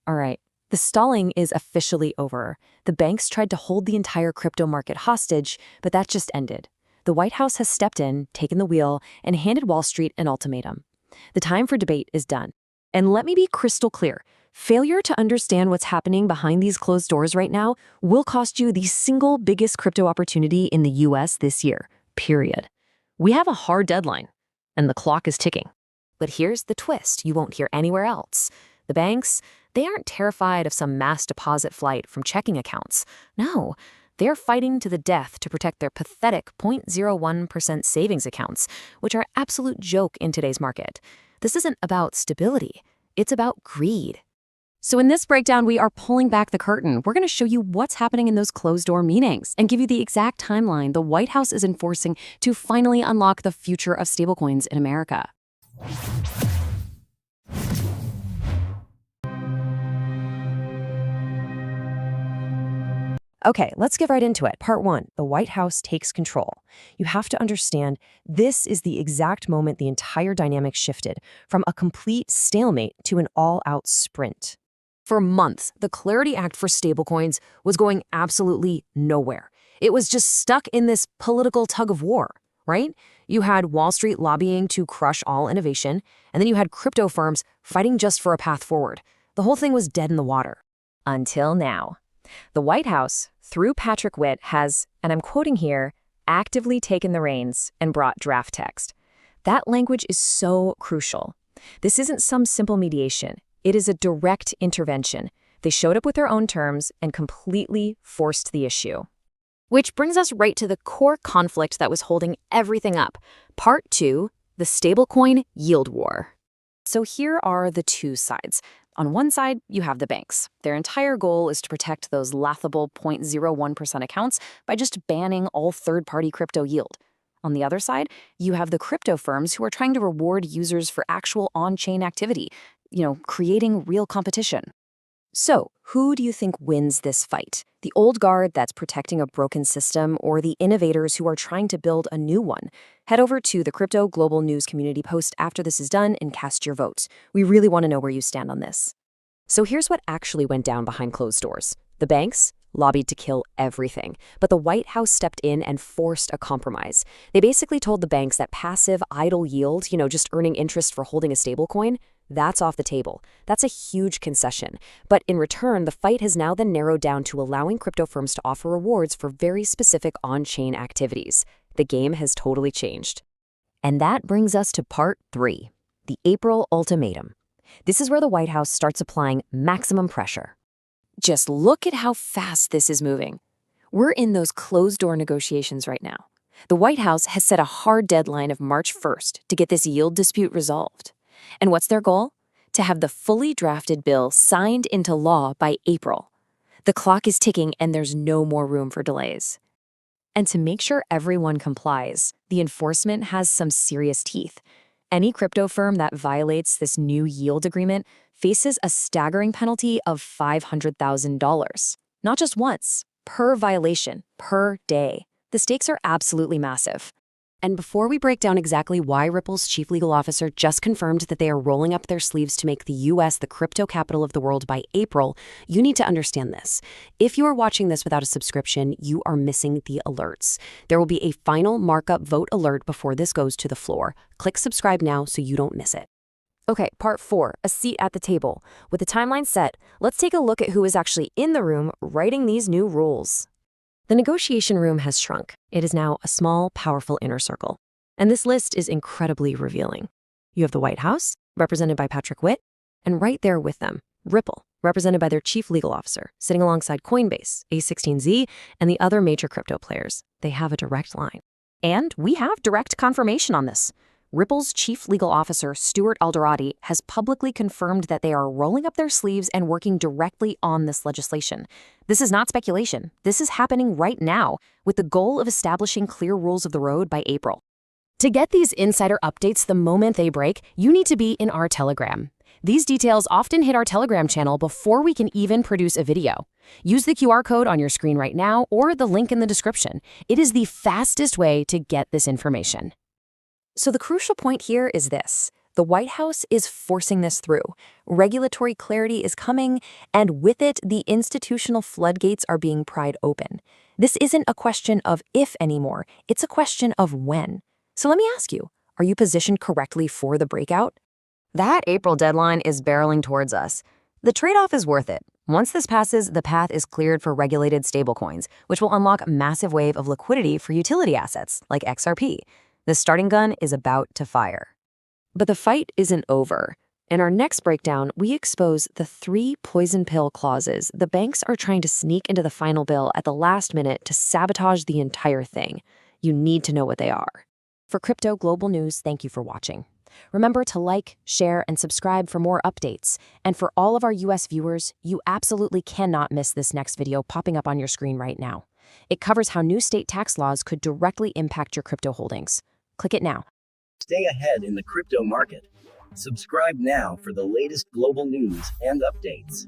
All right. The stalling is officially over. The banks tried to hold the entire crypto market hostage, but that just ended. The White House has stepped in, taken the wheel, and handed Wall Street an ultimatum. The time for debate is done. And let me be crystal clear. Failure to understand what's happening behind these closed doors right now will cost you the single biggest crypto opportunity in the US this year, period. We have a hard deadline, and the clock is ticking. But here's the twist you won't hear anywhere else. The banks, they aren't terrified of some mass deposit flight from checking accounts. No, they're fighting to the death to protect their pathetic 0.01% savings accounts, which are an absolute joke in today's market. This isn't about stability. It's about greed. So in this breakdown, we are pulling back the curtain. We're going to show you what's happening in those closed-door meetings and give you the exact timeline the White House is enforcing to finally unlock the future of stablecoins in America. Okay, let's get right into it. Part 1, the White House takes control. You have to understand, this is the exact moment the entire dynamic shifted from a complete stalemate to an all-out sprint. For months, the Clarity Act for stablecoins was going absolutely nowhere. It was just stuck in this political tug-of-war, right? You had Wall Street lobbying to crush all innovation, and then you had crypto firms fighting just for a path forward. The whole thing was dead in the water. Until now. The White House, through Patrick Witt, has, and I'm quoting here, actively taken the reins and brought draft text. That language is so crucial. This isn't some simple mediation. It is a direct intervention. They showed up with their own terms and completely forced the issue. Which brings us right to the core conflict that was holding everything up. Part 2, the stablecoin yield war. So here are the two sides. On one side, you have the banks. Their entire goal is to protect those laughable 0.01% accounts by just banning all third-party crypto yield. On the other side, you have the crypto firms who are trying to reward users for actual on-chain activity, creating real competition. So, who do you think wins this fight? The old guard that's protecting a broken system, or the innovators who are trying to build a new one? Head over to the Crypto Global News community post after this is done and cast your vote. We really want to know where you stand on this. So here's what actually went down behind closed doors. The banks lobbied to kill everything, but the White House stepped in and forced a compromise. They basically told the banks that passive, idle yield, just earning interest for holding a stablecoin, that's off the table. That's a huge concession. But in return, the fight has now been narrowed down to allowing crypto firms to offer rewards for very specific on-chain activities. The game has totally changed. And that brings us to part 3, the April ultimatum. This is where the White House starts applying maximum pressure. Just look at how fast this is moving. We're in those closed-door negotiations right now. The White House has set a hard deadline of March 1st to get this yield dispute resolved. And what's their goal? To have the fully drafted bill signed into law by April. The clock is ticking and there's no more room for delays. And to make sure everyone complies, the enforcement has some serious teeth. Any crypto firm that violates this new yield agreement faces a staggering penalty of $500,000. Not just once, per violation, per day. The stakes are absolutely massive. And before we break down exactly why Ripple's chief legal officer just confirmed that they are rolling up their sleeves to make the U.S. the crypto capital of the world by April, you need to understand this. If you are watching this without a subscription, you are missing the alerts. There will be a final markup vote alert before this goes to the floor. Click subscribe now so you don't miss it. Okay, part 4, a seat at the table. With the timeline set, let's take a look at who is actually in the room writing these new rules. The negotiation room has shrunk. It is now a small, powerful inner circle. And this list is incredibly revealing. You have the White House, represented by Patrick Witt, and right there with them, Ripple, represented by their chief legal officer, sitting alongside Coinbase, A16Z, and the other major crypto players. They have a direct line. And we have direct confirmation on this. Ripple's chief legal officer, Stuart Alderoty, has publicly confirmed that they are rolling up their sleeves and working directly on this legislation. This is not speculation. This is happening right now, with the goal of establishing clear rules of the road by April. To get these insider updates the moment they break, you need to be in our Telegram. These details often hit our Telegram channel before we can even produce a video. Use the QR code on your screen right now or the link in the description. It is the fastest way to get this information. So the crucial point here is this. The White House is forcing this through. Regulatory clarity is coming, and with it, the institutional floodgates are being pried open. This isn't a question of if anymore, it's a question of when. So let me ask you, are you positioned correctly for the breakout? That April deadline is barreling towards us. The trade-off is worth it. Once this passes, the path is cleared for regulated stablecoins, which will unlock a massive wave of liquidity for utility assets like XRP. The starting gun is about to fire. But the fight isn't over. In our next breakdown, we expose the 3 poison pill clauses the banks are trying to sneak into the final bill at the last minute to sabotage the entire thing. You need to know what they are. For Crypto Global News, thank you for watching. Remember to like, share, and subscribe for more updates. And for all of our US viewers, you absolutely cannot miss this next video popping up on your screen right now. It covers how new state tax laws could directly impact your crypto holdings. Click it now. Stay ahead in the crypto market. Subscribe now for the latest global news and updates.